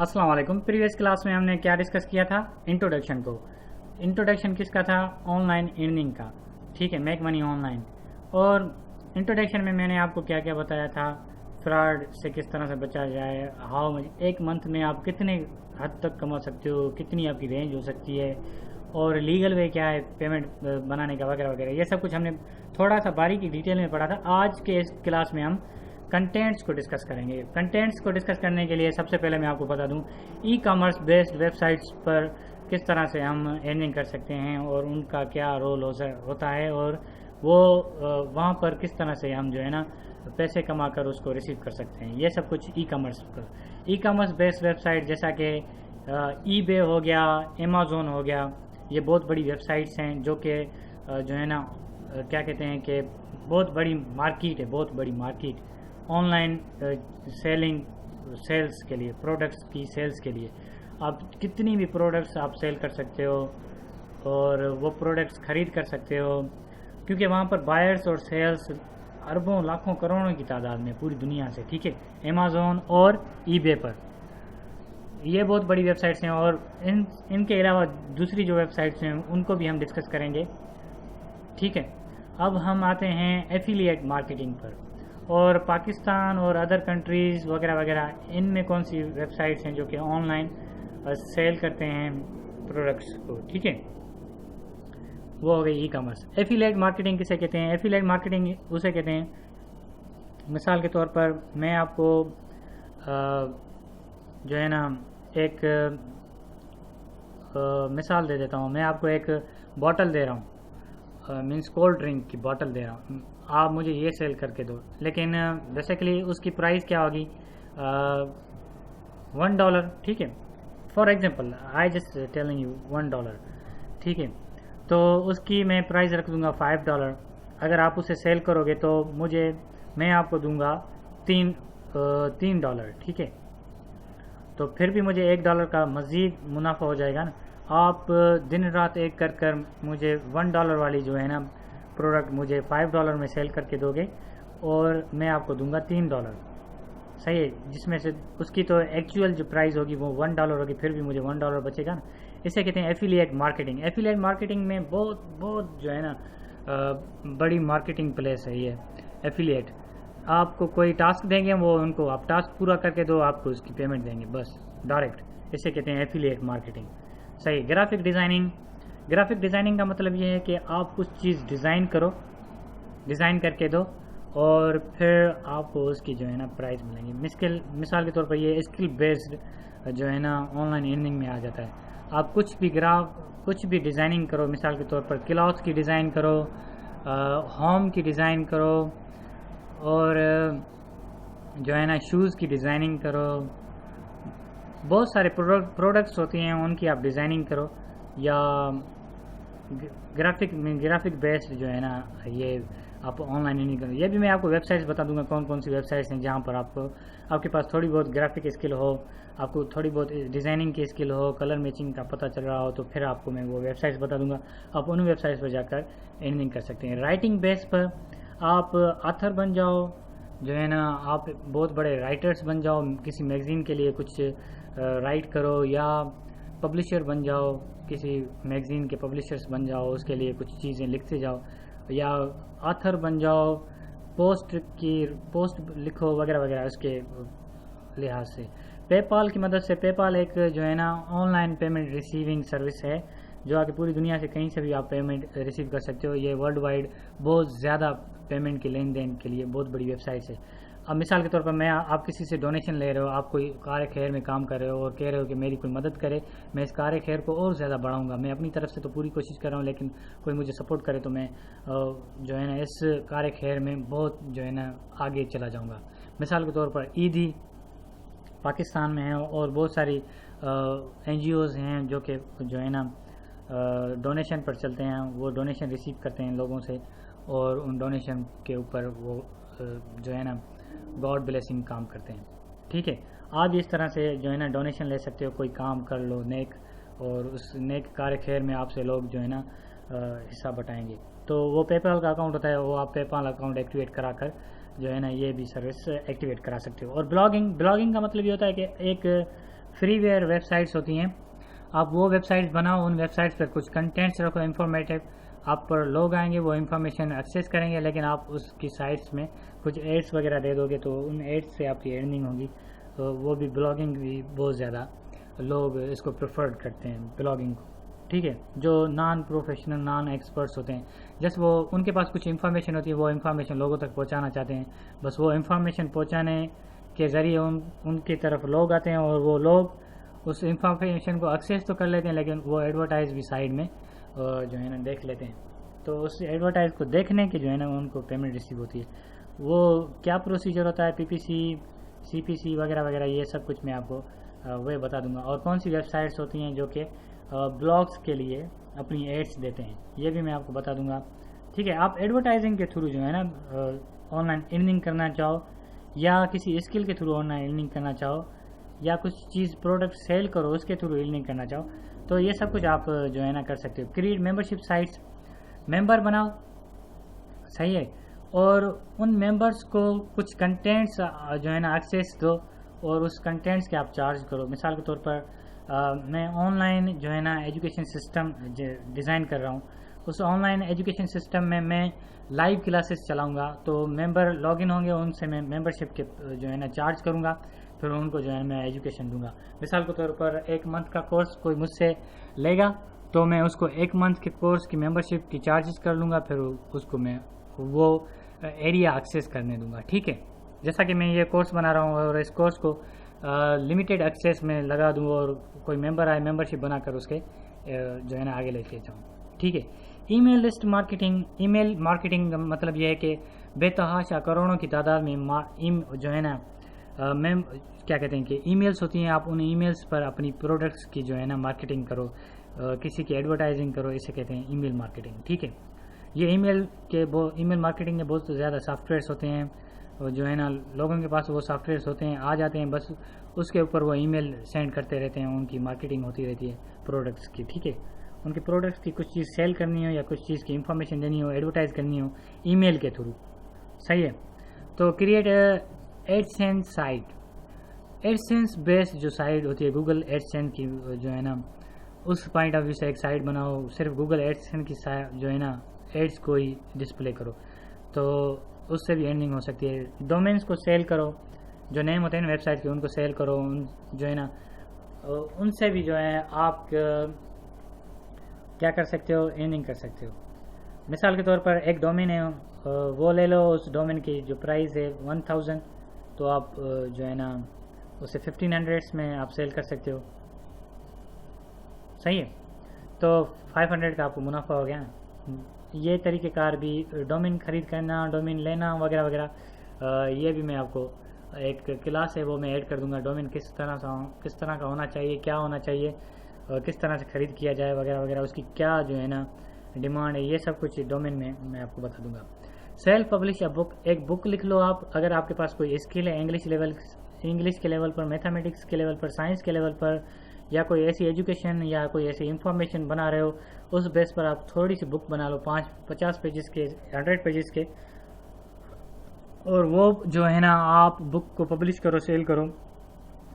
السلام علیکم. Previous class میں ہم نے کیا ڈسکس کیا تھا؟ انٹروڈکشن کو. انٹروڈکشن کس کا تھا؟ آن لائن ارننگ کا. ٹھیک ہے، میک منی آن لائن. اور انٹروڈکشن میں نے آپ کو کیا کیا بتایا تھا؟ فراڈ سے کس طرح سے بچا جائے، ہاؤ ایک منتھ میں آپ کتنے حد تک کما سکتے ہو، کتنی آپ کی رینج ہو سکتی ہے، اور لیگل وے کیا ہے پیمنٹ بنانے کا وغیرہ وغیرہ. یہ سب کچھ ہم نے تھوڑا سا باریکی ڈیٹیل میں پڑھا تھا. آج کے اس کلاس میں ہم کنٹینٹس کو ڈسکس کریں گے. کنٹینٹس کو ڈسکس کرنے کے لیے سب سے پہلے میں آپ کو بتا دوں e-commerce based websites پر کس طرح سے ہم ارننگ کر سکتے ہیں اور ان کا کیا رول ہوتا ہے، اور وہ وہاں پر کس طرح سے ہم جو ہے نا پیسے کما کر اس کو ریسیو کر سکتے ہیں. یہ سب کچھ ای کامرس پر. E-commerce based website جیسا کہ ای بے ہو گیا، امیزون ہو گیا، یہ بہت بڑی ویب سائٹس ہیں جو کہ جو ہے نا کیا کہتے ہیں کہ بہت بڑی مارکیٹ ہے، بہت بڑی مارکیٹ آن لائن سیلز کے لیے، پروڈکٹس کی سیلز کے لیے. آپ کتنی بھی پروڈکٹس آپ سیل کر سکتے ہو اور وہ پروڈکٹس خرید کر سکتے ہو، کیونکہ وہاں پر بائرس اور سیلز اربوں لاکھوں کروڑوں کی تعداد میں پوری دنیا سے. ٹھیک ہے، امیزون اور ای بے پر یہ بہت بڑی ویب سائٹس ہیں. اور ان کے علاوہ دوسری جو ویب سائٹس ہیں ان کو بھی ہم ڈسکس کریں گے. ٹھیک ہے، اب ہم آتے ہیں ایفیلیٹ مارکیٹنگ پر. اور پاکستان اور ادر کنٹریز وغیرہ وغیرہ ان میں کون سی ویب سائٹس ہیں جو کہ آن لائن سیل کرتے ہیں پروڈکٹس کو. ٹھیک ہے، وہ ہو گئی ای کامرس. ایفیلیٹ مارکیٹنگ کسے کہتے ہیں؟ ایفیلیٹ مارکیٹنگ اسے کہتے ہیں، مثال کے طور پر میں آپ کو جو ہے نا ایک مثال دے دیتا ہوں. میں آپ کو ایک بوٹل دے رہا ہوں، مینس کولڈ ڈرنک کی بوٹل دے رہا ہوں، آپ مجھے یہ سیل کر کے دو. لیکن بیسیکلی اس کی پرائز کیا ہوگی؟ $1. ٹھیک ہے، for example I just telling you $1. ٹھیک ہے، تو اس کی میں پرائز رکھ دوں گا $5. اگر آپ اسے سیل کرو گے تو میں آپ کو دوں گا $3. ٹھیک ہے، تو پھر بھی مجھے $1 کا مزید منافع ہو جائے گا نا. آپ دن رات ایک کر مجھے $1 والی جو ہے نا پروڈکٹ مجھے $5 میں سیل کر کے دو گے، اور میں آپ کو دوں گا $3. صحیح ہے، جس میں سے اس کی تو ایکچوئل جو پرائز ہوگی وہ $1 ہوگی، پھر بھی مجھے $1 بچے گا نا. اسے کہتے ہیں ایفیلیٹ مارکیٹنگ. ایفیلیٹ مارکیٹنگ میں بہت جو ہے نا بڑی مارکیٹنگ پلیس ہے یہ ایفیلیٹ. آپ کو کوئی ٹاسک دیں گے، وہ ان کو آپ ٹاسک پورا کر کے دو، آپ کو اس کی پیمنٹ دیں گے بس ڈائریکٹ. اسے کہتے ہیں ایفیلیٹ مارکیٹنگ. صحیح. Graphic designing. گرافک ڈیزائننگ کا مطلب یہ ہے کہ آپ کچھ چیز ڈیزائن کر کے دو، اور پھر آپ کو اس کی جو ہے نا پرائز ملیں گی. مثال کے طور پر یہ اسکل بیسڈ جو ہے نا آن لائن ارننگ میں آ جاتا ہے. آپ کچھ بھی ڈیزائننگ کرو، مثال کے طور پر کلاتھ کی ڈیزائن کرو، ہوم کی ڈیزائن کرو، اور جو ہے نا شوز کی ڈیزائننگ کرو. بہت سارے پروڈکٹس ہوتے ہیں ان کی آپ ڈیزائننگ کرو، یا گرافک بیسڈ جو ہے نا یہ آپ آن لائن ارننگ کرو. یہ بھی میں آپ کو ویب سائٹس بتا دوں گا کون کون سی ویب سائٹس ہیں جہاں پر آپ کے پاس تھوڑی بہت گرافک اسکل ہو، آپ کو تھوڑی بہت ڈیزائننگ کی اسکل ہو، کلر میچنگ کا پتہ چل رہا ہو، تو پھر آپ کو میں وہ ویب سائٹس بتا دوں گا. آپ ان ویب سائٹس پر جا کر ارننگ کر سکتے ہیں. رائٹنگ بیس پر آپ آتھر بن جاؤ، جو ہے نا آپ بہت بڑے رائٹرز بن جاؤ، کسی میگزین کے لیے کچھ رائٹ کرو، یا پبلشر بن جاؤ، کسی میگزین کے پبلشرز بن جاؤ، اس کے لیے کچھ چیزیں لکھتے جاؤ، یا آتھر بن جاؤ، پوسٹ لکھو وغیرہ وغیرہ. اس کے لحاظ سے پے پال کی مدد سے، پے پال ایک جو ہے نا on line payment receiving service ہے جو آ کے پوری دنیا سے کہیں سے بھی آپ پیمنٹ ریسیو کر سکتے ہو. یہ ورلڈ وائڈ بہت زیادہ پیمنٹ کے لین دین کے لیے بہت بڑی ویب سائٹس ہے. اب مثال کے طور پر آپ کسی سے ڈونیشن لے رہے ہو، آپ کوئی کار خیر میں کام کر رہے ہو اور کہہ رہے ہو کہ میری کوئی مدد کرے، میں اس کار خیر کو اور زیادہ بڑھاؤں گا. میں اپنی طرف سے تو پوری کوشش کر رہا ہوں، لیکن کوئی مجھے سپورٹ کرے تو میں جو ہے نا اس کار خیر میں بہت جو ہے نا آگے چلا جاؤں گا. مثال کے طور پر ایدھی پاکستان میں ہے، اور بہت ساری NGOs ہیں جو کہ جو ہے نا ڈونیشن پر چلتے ہیں. وہ ڈونیشن ریسیو کرتے ہیں لوگوں سے، اور ان ڈونیشن کے اوپر وہ جو ہے نا گاڈ بلیسنگ کام کرتے ہیں. ٹھیک ہے، آپ بھی اس طرح سے جو ہے نا ڈونیشن لے سکتے ہو، کوئی کام کر لو نیک، اور اس نیک کار خیر میں آپ سے لوگ جو ہے نا حصہ بٹائیں گے. تو وہ پے پال کا اکاؤنٹ ہوتا ہے، وہ آپ پے پال اکاؤنٹ ایکٹیویٹ کرا کر جو ہے نا یہ بھی سروس ایکٹیویٹ کرا سکتے ہو. اور بلاگنگ کا مطلب یہ ہوتا ہے کہ ایک فری ویئر ویب سائٹس ہوتی ہیں، آپ وہ ویب سائٹس بناؤ، ان ویب سائٹس پر کچھ کنٹینٹس رکھو انفارمیٹیو، آپ پر لوگ آئیں گے وہ انفارمیشن ایکسیس کریں گے، لیکن آپ اس کی سائٹس میں کچھ ایڈس وغیرہ دے دو گے تو ان ایڈس سے آپ کی ارننگ ہوگی. تو وہ بھی بلاگنگ بھی بہت زیادہ لوگ اس کو پریفرڈ کرتے ہیں بلاگنگ کو. ٹھیک ہے، جو نان پروفیشنل نان ایکسپرٹس ہوتے ہیں، جس وہ ان کے پاس کچھ انفارمیشن ہوتی ہے، وہ انفارمیشن لوگوں تک پہنچانا چاہتے ہیں، بس وہ انفارمیشن پہنچانے کے ذریعے ان کی طرف لوگ آتے ہیں اور وہ لوگ اس انفارمیشن کو ایکسیس تو کر لیتے ہیں، لیکن وہ ایڈورٹائز بھی سائڈ میں جو ہے نا دیکھ لیتے ہیں. تو اس ایڈورٹائز کو دیکھنے کے جو ہے نا ان کو پیمنٹ ریسیو ہوتی ہے. وہ کیا پروسیجر ہوتا ہے، پی پی سی، سی پی سی وغیرہ وغیرہ، یہ سب کچھ میں آپ کو وہ بتا دوں گا. اور کون سی ویب سائٹس ہوتی ہیں جو کہ بلاگس کے لیے اپنی ایڈس دیتے ہیں، یہ بھی میں آپ کو بتا دوں گا. ٹھیک ہے، آپ ایڈورٹائزنگ کے تھرو جو ہے نا آن لائن ارننگ کرنا چاہو، یا کسی اسکل کے تھرو آن لائن ارننگ کرنا چاہو، یا کچھ چیز پروڈکٹ سیل کرو اس کے تھرو ارننگ کرنا چاہو، تو یہ سب کچھ آپ جو ہے نا کر سکتے ہو. کریٹ ممبرشپ سائٹس، ممبر بناؤ، صحیح ہے، اور ان ممبرس کو کچھ کنٹینٹس جو ہے نا ایکسیس دو اور اس کنٹینٹس کے آپ چارج کرو. مثال کے طور پر میں آن لائن جو ہے نا ایجوکیشن سسٹم ڈیزائن کر رہا ہوں، اس آن لائن ایجوکیشن سسٹم میں لائیو کلاسز چلاؤں گا، تو ممبر لاگ ان ہوں گے، ان سے میں ممبرشپ کے جو ہے نا چارج کروں گا، پھر ان کو جو ہے میں ایجوکیشن دوں گا. مثال کے طور پر 1 منتھ کا کورس کوئی مجھ سے لے گا تو میں اس کو 1 منتھ کے کورس کی ممبرشپ کی چارجز کر لوں گا، پھر اس کو میں وہ ایریا ایکسیس کرنے دوں گا. ٹھیک ہے، جیسا کہ میں یہ کورس بنا رہا ہوں اور اس کورس کو لمیٹیڈ ایکسیس میں لگا دوں اور کوئی ممبر آئے ممبرشپ بنا کر اس کے جو ہے نا آگے لے کے جاؤں. ٹھیک ہے، ای میل لسٹ مارکیٹنگ. ای میل مارکیٹنگ کا مطلب یہ ہے کہ بے تحاشا کروڑوں کی تعداد میں جو ہے نا کیا کہتے ہیں کہ ای میلز ہوتی ہیں، آپ ان ای میلز پر اپنی پروڈکٹس کی جو ہے نا مارکیٹنگ کرو، کسی کی ایڈورٹائزنگ کرو، اسے کہتے ہیں ای میل مارکیٹنگ. ٹھیک ہے، یہ ای میل مارکیٹنگ کے بہت زیادہ سافٹ ویئرس ہوتے ہیں، جو ہے نا لوگوں کے پاس وہ سافٹ ویئرس ہوتے ہیں، آ جاتے ہیں، بس اس کے اوپر وہ ای میل سینڈ کرتے رہتے ہیں، ان کی مارکیٹنگ ہوتی رہتی ہے پروڈکٹس کی. ٹھیک ہے، ان کے پروڈکٹس کی کچھ چیز سیل کرنی ہو یا کچھ چیز کی انفارمیشن دینی ہو، ایڈورٹائز کرنی ہو ای میل کے تھرو. صحیح ہے، تو کریٹ ایڈسینس سائٹ. ایڈسینس بیسڈ جو سائٹ ہوتی ہے گوگل ایڈسینس کی جو ہے نا، اس پوائنٹ آف ویو سے ایک سائٹ بناؤ، صرف گوگل ایڈسینس کی جو ہے نا ایڈس کو ہی ڈسپلے کرو، تو اس سے بھی ارننگ ہو سکتی ہے. ڈومینس کو سیل کرو، جو نیم ہوتے ہیں نا ویب سائٹ کے ان کو سیل کرو، جو ہے نا ان سے بھی جو ہے آپ کیا کر سکتے ہو، ارننگ کر سکتے ہو. مثال کے طور پر ایک ڈومین ہے، وہ لے لو، اس ڈومین کی جو پرائز ہے 1000، تو آپ جو ہے نا اسے 1500 میں آپ سیل کر سکتے ہو. صحیح ہے، تو 500 کا آپ کو منافع ہو گیا. یہ طریقہ کار بھی ڈومین خرید کرنا، ڈومین لینا وغیرہ وغیرہ، یہ بھی میں آپ کو ایک کلاس ہے وہ میں ایڈ کر دوں گا. ڈومین کس طرح کا ہونا چاہیے، کیا ہونا چاہیے، کس طرح سے خرید کیا جائے وغیرہ وغیرہ، اس کی کیا جو ہے نا ڈیمانڈ ہے، یہ سب کچھ ڈومین میں آپ کو بتا دوں گا. سیلف پبلش بک. ایک بک لکھ لو آپ، اگر آپ کے پاس کوئی اسکل ہے انگلش کے لیول پر، میتھمیٹکس کے لیول پر، سائنس کے لیول پر، یا کوئی ایسی ایجوکیشن یا کوئی ایسی انفارمیشن بنا رہے ہو، اس بیس پر آپ تھوڑی سی بک بنا لو، 50 پیجز کے، 100 پیجز کے، اور وہ جو ہے نا آپ بک کو پبلش کرو، سیل کرو،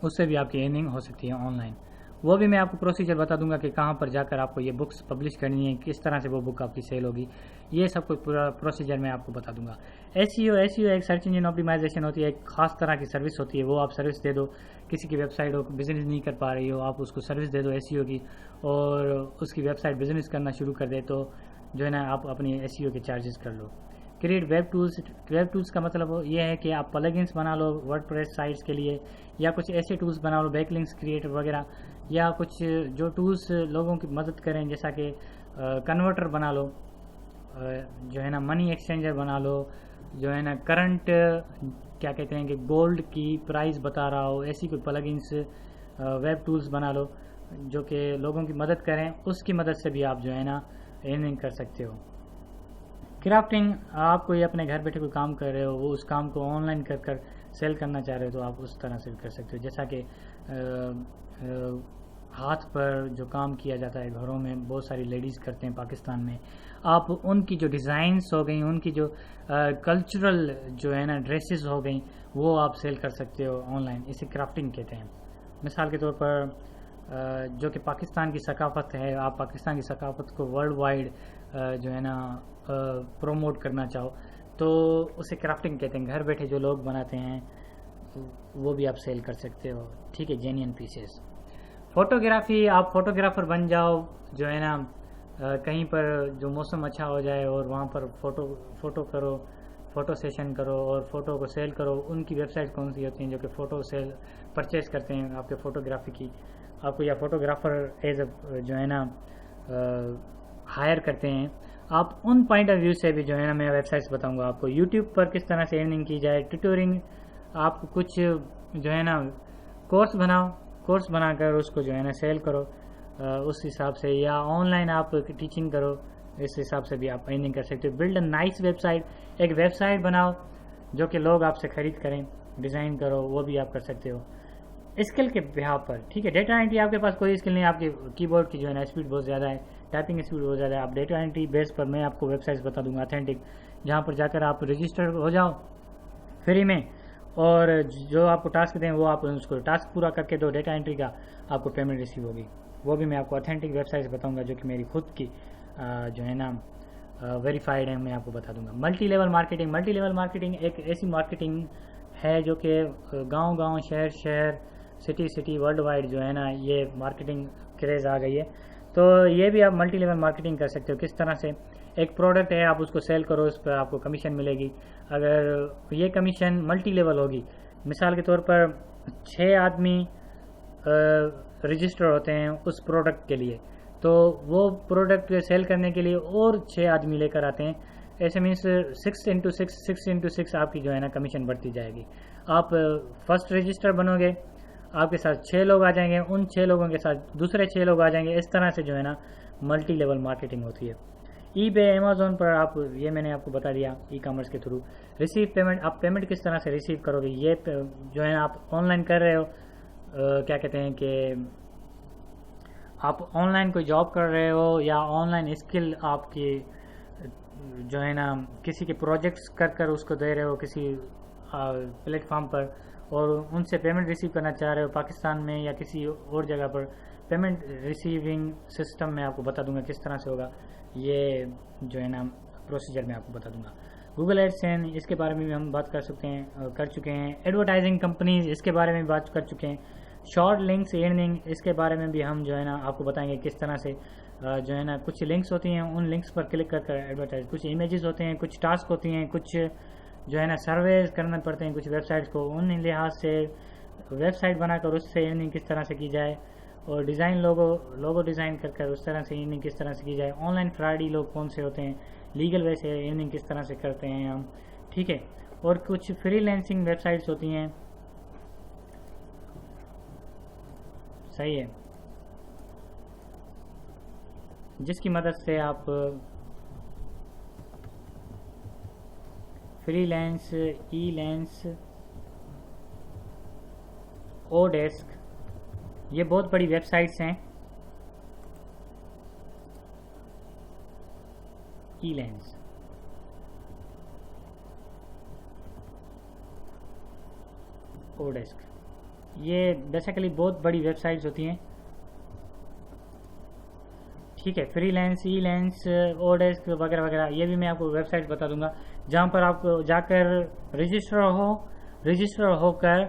اس سے بھی آپ کی ارننگ ہو سکتی ہے آن لائن. وہ بھی میں آپ کو پروسیجر بتا دوں گا کہ کہاں پر جا کر آپ کو یہ بکس پبلش کرنی ہے، کس طرح سے وہ بک آپ کی سیل ہوگی، یہ سب کچھ پورا پروسیجر میں آپ کو بتا دوں گا. ایس ای او ایک سرچ انجن آپٹیمائزیشن ہوتی ہے، ایک خاص طرح کی سروس ہوتی ہے، وہ آپ سروس دے دو. کسی کی ویب سائٹ ہو، بزنس نہیں کر پا رہی ہو، آپ اس کو سروس دے دو ایس ای او کی، اور اس کی ویب سائٹ بزنس کرنا شروع کر دے، تو جو ہے نا آپ اپنی ایس ای او کے چارجز کر لو. Create web tools. Web tools کا مطلب یہ ہے کہ آپ پلگنس بنا لو ورڈ پریس سائٹس کے لیے، یا کچھ ایسے ٹولز بنا لو، بیک لنکس کریٹر وغیرہ، یا کچھ جو ٹولز لوگوں کی مدد کریں، جیسا کہ کنورٹر بنا لو، جو ہے نا منی ایکسچینجر بنا لو، جو ہے نا کرنٹ کیا کہتے ہیں کہ گولڈ کی پرائز بتا رہا ہو، ایسی کوئی پلگنس ویب ٹولز بنا لو جو کہ لوگوں کی مدد کریں، اس کی مدد سے بھی آپ جو ہے نا ارننگ کر سکتے ہو. کرافٹنگ. آپ کوئی اپنے گھر بیٹھے کوئی کام کر رہے ہو، وہ اس کام کو آن لائن کر سیل کرنا چاہ رہے ہو، تو آپ اس طرح سے بھی کر سکتے ہو. جیسا کہ ہاتھ پر جو کام کیا جاتا ہے گھروں میں، بہت ساری لیڈیز کرتے ہیں پاکستان میں، آپ ان کی جو ڈیزائنس ہو گئیں، ان کی جو کلچرل جو ہے نا ڈریسز ہو گئیں، وہ آپ سیل کر سکتے ہو آن لائن. اسے کرافٹنگ کہتے ہیں. مثال کے طور پر جو کہ پاکستان کی ثقافت ہے، آپ پاکستان کی ثقافت کو ورلڈ وائڈ جو ہے نا پروموٹ کرنا چاہو تو اسے کرافٹنگ کہتے ہیں. گھر بیٹھے جو لوگ بناتے ہیں وہ بھی آپ سیل کر سکتے ہو. ٹھیک ہے، جینین پیسز. فوٹوگرافی، آپ فوٹوگرافر بن جاؤ جو ہے نا کہیں پر جو موسم اچھا ہو جائے اور وہاں پر فوٹو کرو، فوٹو سیشن کرو اور فوٹو کو سیل کرو. ان کی ویب سائٹ کون سی ہوتی ہیں جو کہ فوٹو سیل پرچیز کرتے ہیں آپ کے فوٹوگرافی کی، آپ کو یا فوٹوگرافر ایز اے جو ہے نا ہائر کرتے ہیں. آپ ان پوائنٹ آف ویو سے بھی جو ہے نا میں ویب سائٹس بتاؤں گا آپ کو. یوٹیوب پر کس طرح سے ارننگ کی جائے، ٹیوٹورنگ، آپ کچھ جو ہے نا کورس بناؤ، کورس بنا کر اس کو جو ہے نا سیل کرو اس حساب سے، یا آن لائن آپ ٹیچنگ کرو، اس حساب سے بھی آپ ارننگ کر سکتے ہو. Build a nice website, ایک ویب سائٹ بناؤ جو کہ لوگ آپ سے خرید کریں، ڈیزائن کرو، وہ بھی آپ کر سکتے ہو اسکل کے بہاؤ پر. ٹھیک ہے، ڈیٹا انٹری آپ کے پاس کوئی اسکل نہیں، آپ کے کی بورڈ کی جو ہے نا اسپیڈ بہت زیادہ ہے، ٹائپنگ اسپیڈ بہت زیادہ ہے. آپ ڈیٹا انٹری بیس پر میں آپ کو ویب سائٹس بتا دوں گا اتھینٹک، جہاں پر جا کر آپ رجسٹر ہو جاؤ فری میں، اور جو آپ کو ٹاسک دیں وہ آپ اس کو ٹاسک پورا کر کے دو، ڈیٹا انٹری کا آپ کو پیمنٹ ریسیو ہوگی. وہ بھی میں آپ کو اتھینٹک ویب سائٹس بتاؤں گا جو کہ میری خود کی جو ہے نا ویریفائڈ ہے، میں آپ کو بتا دوں گا. Multi level marketing, multi level marketing ایک ایسی مارکیٹنگ ہے جو کہ گاؤں گاؤں، شہر شہر، سٹی سٹی، ورلڈ وائڈ جو ہے نا یہ مارکیٹنگ کریز آ گئی ہے. تو یہ بھی آپ ملٹی لیول مارکیٹنگ کر سکتے ہو. کس طرح سے، ایک پروڈکٹ ہے، آپ اس کو سیل کرو، اس پر آپ کو کمیشن ملے گی. اگر یہ کمیشن ملٹی لیول ہوگی، مثال کے طور پر 6 آدمی رجسٹر ہوتے ہیں اس پروڈکٹ کے لیے، تو وہ پروڈکٹ سیل کرنے کے لیے اور 6 آدمی لے کر آتے ہیں. ایسے مینس 6x6 آپ کی جو ہے نا کمیشن بڑھتی جائے گی. آپ فرسٹ رجسٹر بنو گے، آپ کے ساتھ 6 لوگ آ جائیں گے، ان 6 لوگوں کے ساتھ دوسرے 6 لوگ آ جائیں گے. اس طرح سے جو ہے نا ملٹی لیول مارکیٹنگ ہوتی ہے. ای بے، امیزون پر آپ، یہ میں نے آپ کو بتا دیا ای کامرس کے تھرو. ریسیو پیمنٹ، آپ پیمنٹ کس طرح سے ریسیو کرو گے، یہ جو ہے نا آپ آن لائن کر رہے ہو، کیا کہتے ہیں کہ آپ آن لائن کوئی جاب کر رہے ہو یا آن لائن اسکل آپ کی جو ہے نا کسی کے پروجیکٹس کر اس کو دے رہے ہو کسی پلیٹ فارم پر، اور ان سے پیمنٹ ریسیو کرنا چاہ رہے ہو پاکستان میں یا کسی اور جگہ پر. پیمنٹ ریسیونگ سسٹم میں آپ کو بتا دوں گا کس طرح سے ہوگا، یہ جو ہے نا پروسیجر میں آپ کو بتا دوں گا. گوگل ایڈسین، اس کے بارے میں بھی ہم بات کر چکے ہیں. ایڈورٹائزنگ کمپنیز، اس کے بارے میں بھی بات کر چکے ہیں. شارٹ لنکس ارننگ، اس کے بارے میں بھی ہم جو ہے نا آپ کو بتائیں گے کس طرح سے جو ہے نا کچھ لنکس ہوتی ہیں، ان لنکس پر کلک کر ایڈورٹائز، کچھ امیجز ہوتے ہیں، کچھ ٹاسک ہوتی ہیں، کچھ جو ہے نا سرویز کرنا پڑتے ہیں کچھ ویب سائٹس کو. ان لحاظ سے ویب سائٹ بنا کر اس سے ارننگ کس طرح سے کی جائے، اور ڈیزائن لوگو ڈیزائن کر اس طرح سے ارننگ کس طرح سے کی جائے. آن لائن فراڈی لوگ کون سے ہوتے ہیں، لیگل وے سے ارننگ کس طرح سے کرتے ہیں ہم. ٹھیک ہے، اور کچھ فری لینسنگ ویب سائٹس ہوتی ہیں، صحیح ہے، جس کی مدد سے آپ فری لینس، ای لینس، او ڈیسک، یہ بہت بڑی ویب سائٹس ہیں. ای لینس، او ڈیسک، یہ بیسیکلی بہت بڑی ویب سائٹس ہوتی ہیں. ٹھیک ہے، فری لینس، ای لینس، او ڈیسک وغیرہ وغیرہ، یہ بھی میں آپ کو ویب سائٹ بتا دوں گا جہاں پر آپ کو جا کر رجسٹر ہو کر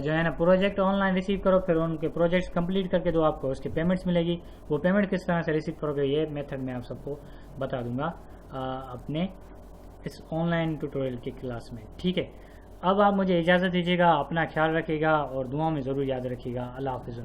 جو ہے نا پروجیکٹ آن لائن ریسیو کرو، پھر ان کے پروجیکٹس کمپلیٹ کر کے دو، آپ کو اس کی پیمنٹس ملے گی. وہ پیمنٹ کس طرح سے ریسیو کرو گے، یہ میتھڈ میں آپ سب کو بتا دوں گا اپنے اس آن لائن ٹیوٹوریل کی کلاس میں. ٹھیک ہے، اب آپ مجھے اجازت دیجیے گا، اپنا خیال رکھیے گا اور دعاؤں میں ضرور یاد رکھیے گا. اللہ حافظ.